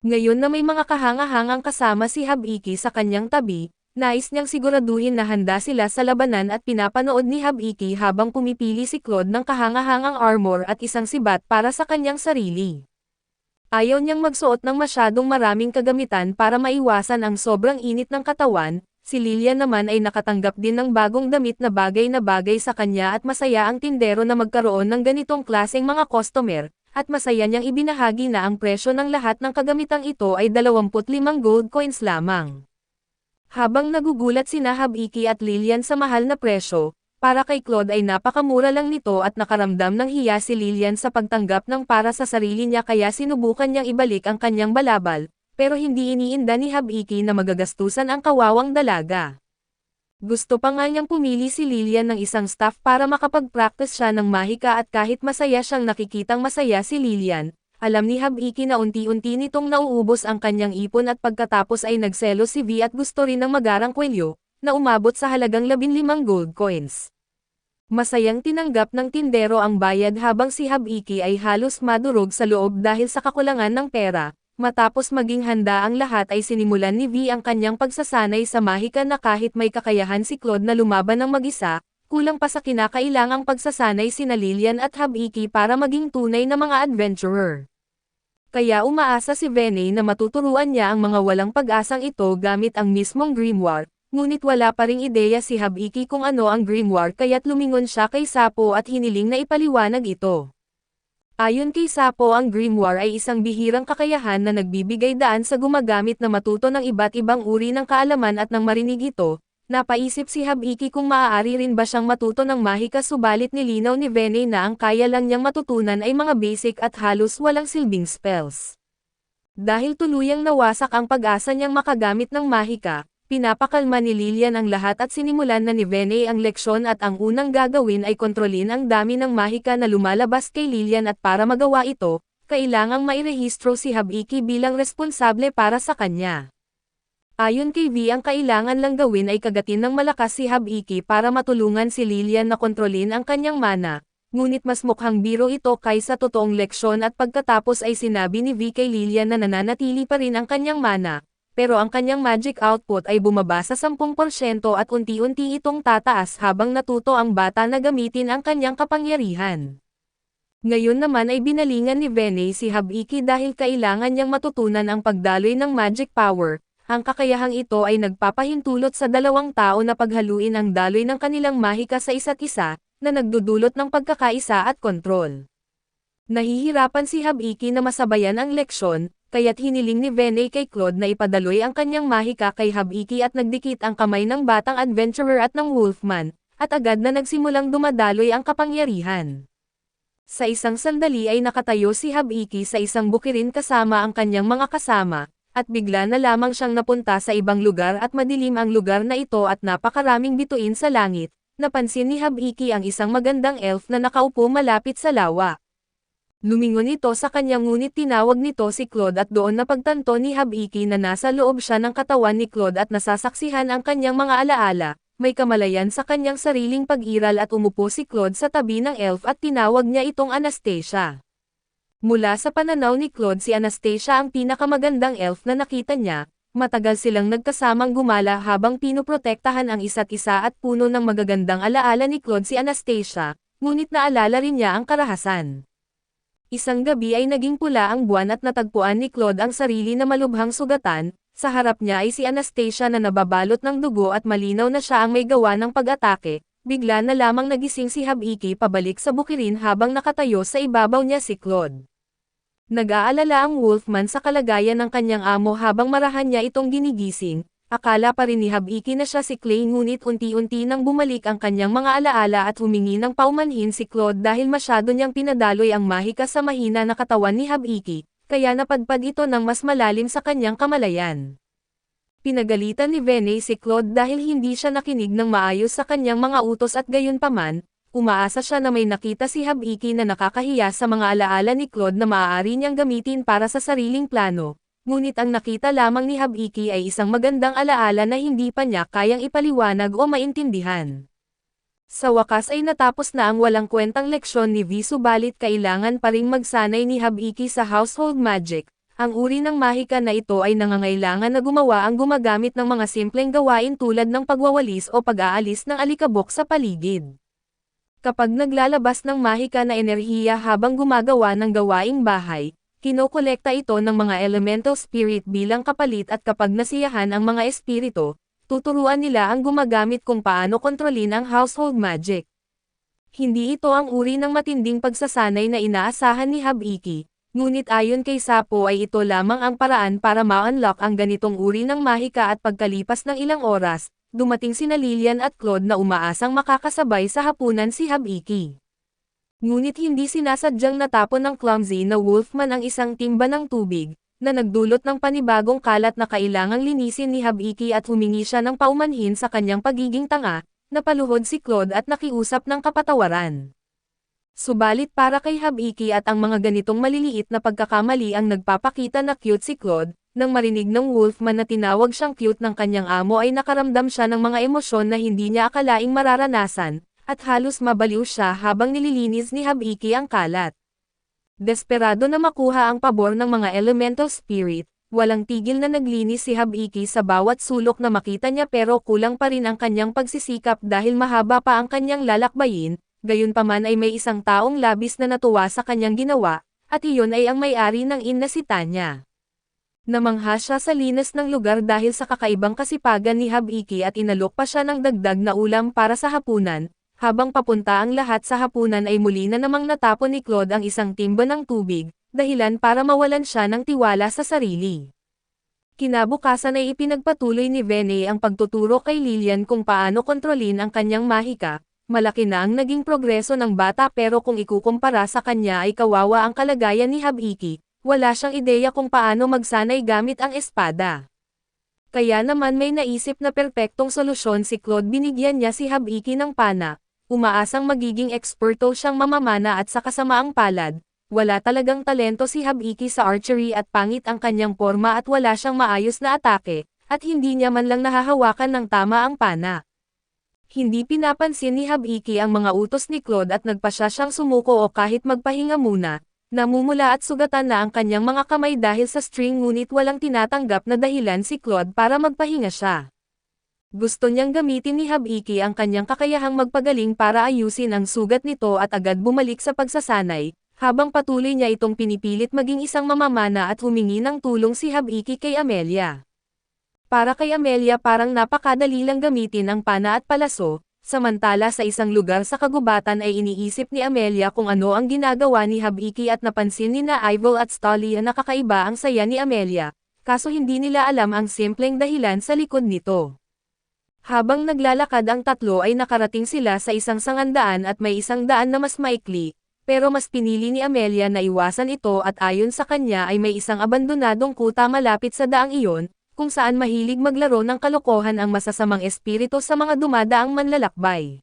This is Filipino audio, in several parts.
Ngayon na may mga kahanga-hangang kasama si Hab-Iki sa kanyang tabi, nais niyang siguraduhin na handa sila sa labanan at pinapanood ni Hab-Iki habang pumipili si Claude ng kahanga-hangang armor at isang sibat para sa kanyang sarili. Ayaw niyang magsuot ng masyadong maraming kagamitan para maiwasan ang sobrang init ng katawan. Si Lilian naman ay nakatanggap din ng bagong damit na bagay sa kanya at masaya ang tindero na magkaroon ng ganitong klaseng mga customer, at masaya niyang ibinahagi na ang presyo ng lahat ng kagamitang ito ay 25 gold coins lamang. Habang nagugulat sina Hab-Iki at Lilian sa mahal na presyo, para kay Claude ay napakamura lang nito at nakaramdam ng hiya si Lilian sa pagtanggap ng para sa sarili niya kaya sinubukan niyang ibalik ang kanyang balabal, pero hindi iniinda ni Hab-Iki na magagastusan ang kawawang dalaga. Gusto pa nga niyang pumili si Lilian ng isang staff para makapag-practice siya ng mahika at kahit masaya siyang nakikitang masaya si Lilian, alam ni Hab-Iki na unti-unti nitong nauubos ang kanyang ipon at pagkatapos ay nagselo si V at gusto rin ng magarang kwelyo, na umabot sa halagang 15 gold coins. Masayang tinanggap ng tindero ang bayad habang si Hab-Iki ay halos madurog sa loob dahil sa kakulangan ng pera. Matapos maging handa ang lahat ay sinimulan ni V ang kanyang pagsasanay sa mahika na kahit may kakayahan si Claude na lumaban ng mag-isa, kulang pa sa kinakailangang pagsasanay sina Lilian at Hab-Iki para maging tunay na mga adventurer. Kaya umaasa si Vene na matuturuan niya ang mga walang pag-asang ito gamit ang mismong grimoire, ngunit wala pa ring ideya si Hab-Iki kung ano ang grimoire kaya't lumingon siya kay Sapo at hiniling na ipaliwanag ito. Ayon kay Sapo ang grimoire ay isang bihirang kakayahan na nagbibigay daan sa gumagamit na matuto ng iba't ibang uri ng kaalaman at nang marinig ito, napaisip si Hab-Iki kung maaari rin ba siyang matuto ng mahika subalit nilinaw ni Vene na ang kaya lang niyang matutunan ay mga basic at halos walang silbing spells. Dahil tuluyang nawasak ang pag-asa niyang makagamit ng mahika, pinapakalma ni Lilian ang lahat at sinimulan na ni Vene ang leksyon at ang unang gagawin ay kontrolin ang dami ng mahika na lumalabas kay Lilian at para magawa ito, kailangang mairehistro si Hab-Iki bilang responsable para sa kanya. Ayon kay V ang kailangan lang gawin ay kagatin ng malakas si Hab-Iki para matulungan si Lilian na kontrolin ang kanyang mana, ngunit mas mukhang biro ito kaysa totoong leksyon at pagkatapos ay sinabi ni V kay Lilian na nananatili pa rin ang kanyang mana. Pero ang kanyang magic output ay bumaba sa 10% at unti-unti itong tataas habang natuto ang bata na gamitin ang kanyang kapangyarihan. Ngayon naman ay binalingan ni Vene si Hab-Iki dahil kailangan niyang matutunan ang pagdaloy ng magic power. Ang kakayahang ito ay nagpapahintulot sa dalawang tao na paghaluin ang daloy ng kanilang mahika sa isa't isa, na nagdudulot ng pagkakaisa at kontrol. Nahihirapan si Hab-Iki na masabayan ang leksyon, kaya't hiniling ni Vene kay Claude na ipadaloy ang kanyang mahika kay Hab-Iki at nagdikit ang kamay ng batang adventurer at ng Wolfman, at agad na nagsimulang dumadaloy ang kapangyarihan. Sa isang sandali ay nakatayo si Hab-Iki sa isang bukirin kasama ang kanyang mga kasama, at bigla na lamang siyang napunta sa ibang lugar at madilim ang lugar na ito at napakaraming bituin sa langit. Napansin ni Hab-Iki ang isang magandang elf na nakaupo malapit sa lawa. Lumingon ito sa kanya ngunit tinawag nito si Claude at doon napagtanto ni Hab-Iki na nasa loob siya ng katawan ni Claude at nasasaksihan ang kanyang mga alaala, may kamalayan sa kanyang sariling pag-iral at umupo si Claude sa tabi ng elf at tinawag niya itong Anastasia. Mula sa pananaw ni Claude si Anastasia ang pinakamagandang elf na nakita niya, matagal silang nagkasamang gumala habang pinoprotektahan ang isa't isa at puno ng magagandang alaala ni Claude si Anastasia, ngunit naalala rin niya ang karahasan. Isang gabi ay naging pula ang buwan at natagpuan ni Claude ang sarili na malubhang sugatan, sa harap niya ay si Anastasia na nababalot ng dugo at malinaw na siya ang may gawa ng pag-atake, bigla na lamang nagising si Hab-Iki pabalik sa bukirin habang nakatayo sa ibabaw niya si Claude. Nag-aalala ang Wolfman sa kalagayan ng kanyang amo habang marahan niya itong ginigising, akala pa rin ni Hab-Iki na siya si Clay ngunit unti-unti nang bumalik ang kanyang mga alaala at humingi ng paumanhin si Claude dahil masyado niyang pinadaloy ang mahika sa mahina na katawan ni Hab-Iki, kaya napadpad ito ng mas malalim sa kanyang kamalayan. Pinagalitan ni Vene si Claude dahil hindi siya nakinig ng maayos sa kanyang mga utos at gayunpaman, umaasa siya na may nakita si Hab-Iki na nakakahiya sa mga alaala ni Claude na maaari niyang gamitin para sa sariling plano. Ngunit ang nakita lamang ni Hab-Iki ay isang magandang alaala na hindi pa niya kayang ipaliwanag o maintindihan. Sa wakas ay natapos na ang walang kwentang leksyon ni V subalit kailangan pa ring magsanay ni Hab-Iki sa household magic, ang uri ng mahika na ito ay nangangailangan na gumawa ang gumagamit ng mga simpleng gawain tulad ng pagwawalis o pag-aalis ng alikabok sa paligid. Kapag naglalabas ng mahika na enerhiya habang gumagawa ng gawaing bahay, kinokolekta ito ng mga elemental spirit bilang kapalit at kapag nasiyahan ang mga espiritu, tuturuan nila ang gumagamit kung paano kontrolin ang household magic. Hindi ito ang uri ng matinding pagsasanay na inaasahan ni Hab-Iki, ngunit ayon kay Sapo ay ito lamang ang paraan para ma-unlock ang ganitong uri ng mahika at pagkalipas ng ilang oras, dumating sina Lilian at Claude na umaasang makakasabay sa hapunan si Hab-Iki. Ngunit hindi sinasadyang natapon ng clumsy na Wolfman ang isang timba ng tubig, na nagdulot ng panibagong kalat na kailangang linisin ni Hab-Iki at humingi siya ng paumanhin sa kanyang pagiging tanga, napaluhod si Claude at nakiusap ng kapatawaran. Subalit para kay Hab-Iki at ang mga ganitong maliliit na pagkakamali ang nagpapakita na cute si Claude, nang marinig ng Wolfman na tinawag siyang cute ng kanyang amo ay nakaramdam siya ng mga emosyon na hindi niya akalaing mararanasan, at halos mabaliw siya habang nililinis ni Hab-Iki ang kalat. Desperado na makuha ang pabor ng mga elemental spirit, walang tigil na naglinis si Hab-Iki sa bawat sulok na makita niya pero kulang pa rin ang kanyang pagsisikap dahil mahaba pa ang kanyang lalakbayin. Gayunpaman ay may isang taong labis na natuwa sa kanyang ginawa, at iyon ay ang may-ari ng inn na si Tanya. Namangha siya sa linas ng lugar dahil sa kakaibang kasipagan ni Hab-Iki at inalok pa siya ng dagdag na ulam para sa hapunan, habang papunta ang lahat sa hapunan ay muli na namang natapon ni Claude ang isang timba ng tubig, dahilan para mawalan siya ng tiwala sa sarili. Kinabukasan ay ipinagpatuloy ni Vene ang pagtuturo kay Lilian kung paano kontrolin ang kanyang mahika. Malaki na ang naging progreso ng bata pero kung ikukumpara sa kanya ay kawawa ang kalagayan ni Hab-Iki, wala siyang ideya kung paano magsanay gamit ang espada. Kaya naman may naisip na perpektong solusyon si Claude, binigyan niya si Hab-Iki ng pana, umaasang magiging eksperto siyang mamamana at sa kasamaang palad, wala talagang talento si Hab-Iki sa archery at pangit ang kanyang porma at wala siyang maayos na atake, at hindi niya man lang nahahawakan ng tama ang pana. Hindi pinapansin ni Hab-Iki ang mga utos ni Claude at nagpasya siyang sumuko o kahit magpahinga muna, namumula at sugatan na ang kanyang mga kamay dahil sa string ngunit walang tinatanggap na dahilan si Claude para magpahinga siya. Gusto niyang gamitin ni Hab-Iki ang kanyang kakayahang magpagaling para ayusin ang sugat nito at agad bumalik sa pagsasanay, habang patuloy niya itong pinipilit maging isang mamamana at humingi ng tulong si Hab-Iki kay Amelia. Para kay Amelia parang napakadali lang gamitin ang pana at palaso, samantala sa isang lugar sa kagubatan ay iniisip ni Amelia kung ano ang ginagawa ni Hab-Iki at napansin ni na Ivel at Stolly na kakaiba ang saya ni Amelia, kaso hindi nila alam ang simpleng dahilan sa likod nito. Habang naglalakad ang tatlo ay nakarating sila sa isang sangandaan at may isang daan na mas maikli, pero mas pinili ni Amelia na iwasan ito at ayon sa kanya ay may isang abandonadong kuta malapit sa daang iyon, kung saan mahilig maglaro ng kalokohan ang masasamang espiritu sa mga dumadaang manlalakbay.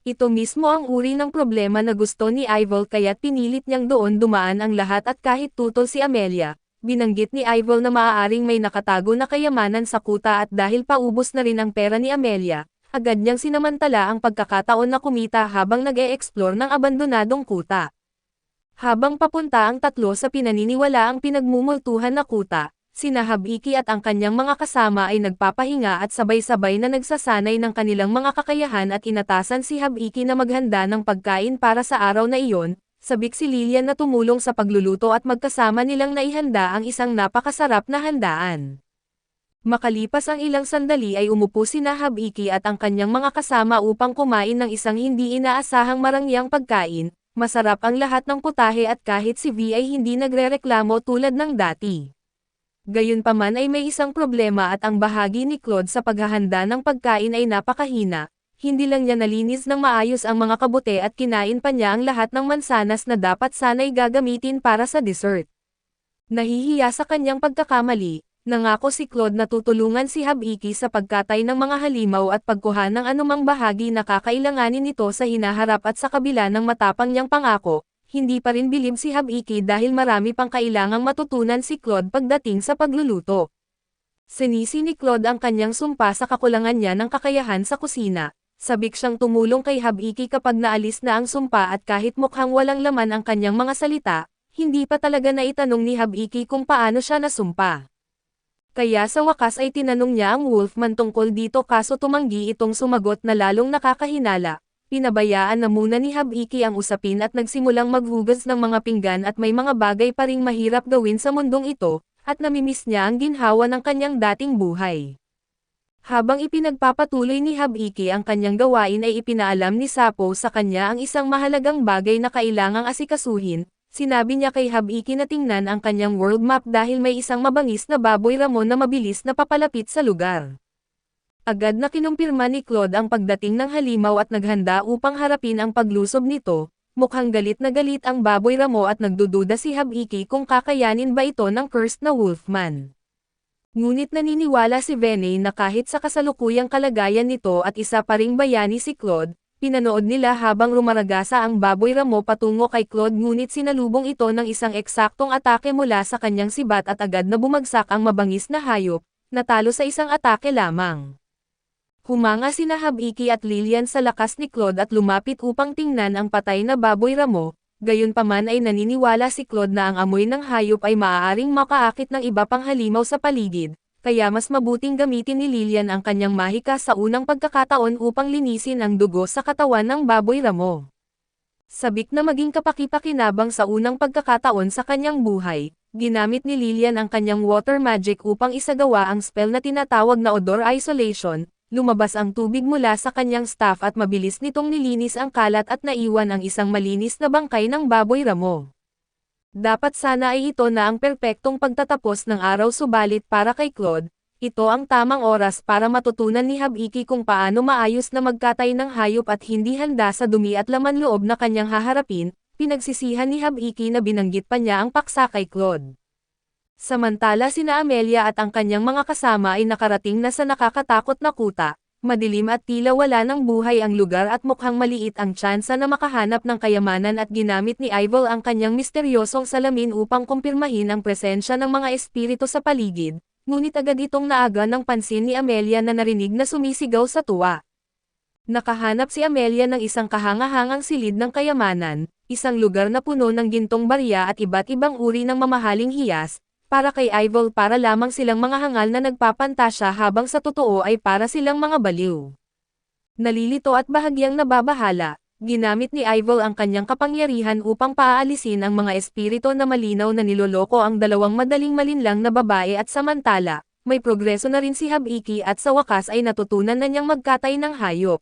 Ito mismo ang uri ng problema na gusto ni Ivel kaya't pinilit niyang doon dumaan ang lahat at kahit tutol si Amelia, binanggit ni Ivel na maaaring may nakatago na kayamanan sa kuta at dahil paubos na rin ang pera ni Amelia, agad niyang sinamantala ang pagkakataon na kumita habang nag-e-explore ng abandonadong kuta. Habang papunta ang tatlo sa pinaniniwalaang pinagmumultuhan na kuta, sina Hab-Iki at ang kanyang mga kasama ay nagpapahinga at sabay-sabay na nagsasanay ng kanilang mga kakayahan at inatasan si Hab-Iki na maghanda ng pagkain para sa araw na iyon, sabik si Lilian na tumulong sa pagluluto at magkasama nilang naihanda ang isang napakasarap na handaan. Makalipas ang ilang sandali ay umupo sina Hab-Iki at ang kanyang mga kasama upang kumain ng isang hindi inaasahang marangyang pagkain, masarap ang lahat ng putahe at kahit si V ay hindi nagrereklamo tulad ng dati. Gayunpaman ay may isang problema at ang bahagi ni Claude sa paghahanda ng pagkain ay napakahina, hindi lang niya nalinis ng maayos ang mga kabute at kinain pa niya ang lahat ng mansanas na dapat sana'y gagamitin para sa dessert. Nahihiya sa kanyang pagkakamali, nangako si Claude na tutulungan si Hab-Iki sa pagkatay ng mga halimaw at pagkuha ng anumang bahagi na kakailanganin nito sa hinaharap at sa kabila ng matapang niyang pangako. Hindi pa rin bilib si Hab-Iki dahil marami pang kailangang matutunan si Claude pagdating sa pagluluto. Sinisi ni Claude ang kanyang sumpa sa kakulangan niya ng kakayahan sa kusina. Sabik siyang tumulong kay Hab-Iki kapag naalis na ang sumpa at kahit mukhang walang laman ang kanyang mga salita, hindi pa talaga naitanong ni Hab-Iki kung paano siya nasumpa. Kaya sa wakas ay tinanong niya ang Wolfman tungkol dito kaso tumanggi itong sumagot na lalong nakakahinala. Pinabayaan na muna ni Hab-Iki ang usapin at nagsimulang maghugas ng mga pinggan at may mga bagay pa ring mahirap gawin sa mundong ito, at namimiss niya ang ginhawa ng kanyang dating buhay. Habang ipinagpapatuloy ni Hab-Iki ang kanyang gawain ay ipinaalam ni Sapo sa kanya ang isang mahalagang bagay na kailangang asikasuhin. Sinabi niya kay Hab-Iki na tingnan ang kanyang world map dahil may isang mabangis na baboy ramon na mabilis na papalapit sa lugar. Agad na kinumpirma ni Claude ang pagdating ng halimaw at naghanda upang harapin ang paglusob nito. Mukhang galit na galit ang baboy ramo at nagdududa si Hab-Iki kung kakayanin ba ito ng cursed na Wolfman. Ngunit naniniwala si Vene na kahit sa kasalukuyang kalagayan nito at isa pa ring bayani si Claude, pinanood nila habang rumaragasa ang baboy ramo patungo kay Claude ngunit sinalubong ito ng isang eksaktong atake mula sa kanyang sibat at agad na bumagsak ang mabangis na hayop, natalo sa isang atake lamang. Humanga sina Hab-Iki at Lilian sa lakas ni Claude at lumapit upang tingnan ang patay na baboy ramo, gayunpaman ay naniniwala si Claude na ang amoy ng hayop ay maaaring makaakit ng iba pang halimaw sa paligid. Kaya mas mabuting gamitin ni Lilian ang kanyang mahika sa unang pagkakataon upang linisin ang dugo sa katawan ng baboy ramo. Sabik na maging kapaki-pakinabang sa unang pagkakataon sa kanyang buhay, ginamit ni Lilian ang kanyang water magic upang isagawa ang spell na tinatawag na odor isolation. Lumabas ang tubig mula sa kanyang staff at mabilis nitong nilinis ang kalat at naiwan ang isang malinis na bangkay ng baboy ramo. Dapat sana ay ito na ang perpektong pagtatapos ng araw subalit para kay Claude, ito ang tamang oras para matutunan ni Hab-Iki kung paano maayos na magkatay ng hayop at hindi handa sa dumi at laman loob na kanyang haharapin, pinagsisihan ni Hab-Iki na binanggit pa niya ang paksa kay Claude. Samantala sina Amelia at ang kanyang mga kasama ay nakarating na sa nakakatakot na kuta. Madilim at tila wala ng buhay ang lugar at mukhang maliit ang tsansa na makahanap ng kayamanan at ginamit ni Ivel ang kanyang misteryosong salamin upang kumpirmahin ang presensya ng mga espiritu sa paligid, ngunit agad itong naaga ng pansin ni Amelia na narinig na sumisigaw sa tuwa. Nakahanap si Amelia ng isang kahangahangang silid ng kayamanan, isang lugar na puno ng gintong barya at iba't ibang uri ng mamahaling hiyas, para kay Ivel para lamang silang mga hangal na nagpapantasya habang sa totoo ay para silang mga baliw. Nalilito at bahagyang nababahala, ginamit ni Ivel ang kanyang kapangyarihan upang paaalisin ang mga espiritu na malinaw na niloloko ang dalawang madaling malinlang na babae at samantala, may progreso na rin si Hab-Iki at sa wakas ay natutunan na niyang magkatay ng hayop.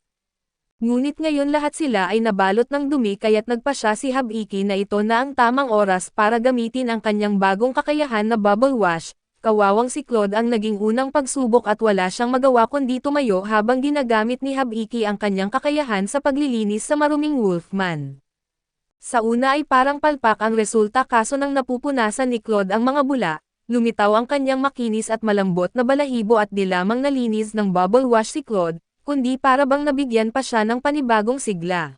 Ngunit ngayon lahat sila ay nabalot ng dumi kaya't nagpasya si Hab-Iki na ito na ang tamang oras para gamitin ang kanyang bagong kakayahan na bubble wash. Kawawang si Claude ang naging unang pagsubok at wala siyang magawa kundi tumayo habang ginagamit ni Hab-Iki ang kanyang kakayahan sa paglilinis sa maruming Wolfman. Sa una ay parang palpak ang resulta kaso nang napupunasan ni Claude ang mga bula, lumitaw ang kanyang makinis at malambot na balahibo at di lamang nalinis ng bubble wash si Claude, kundi para bang nabigyan pa siya ng panibagong sigla.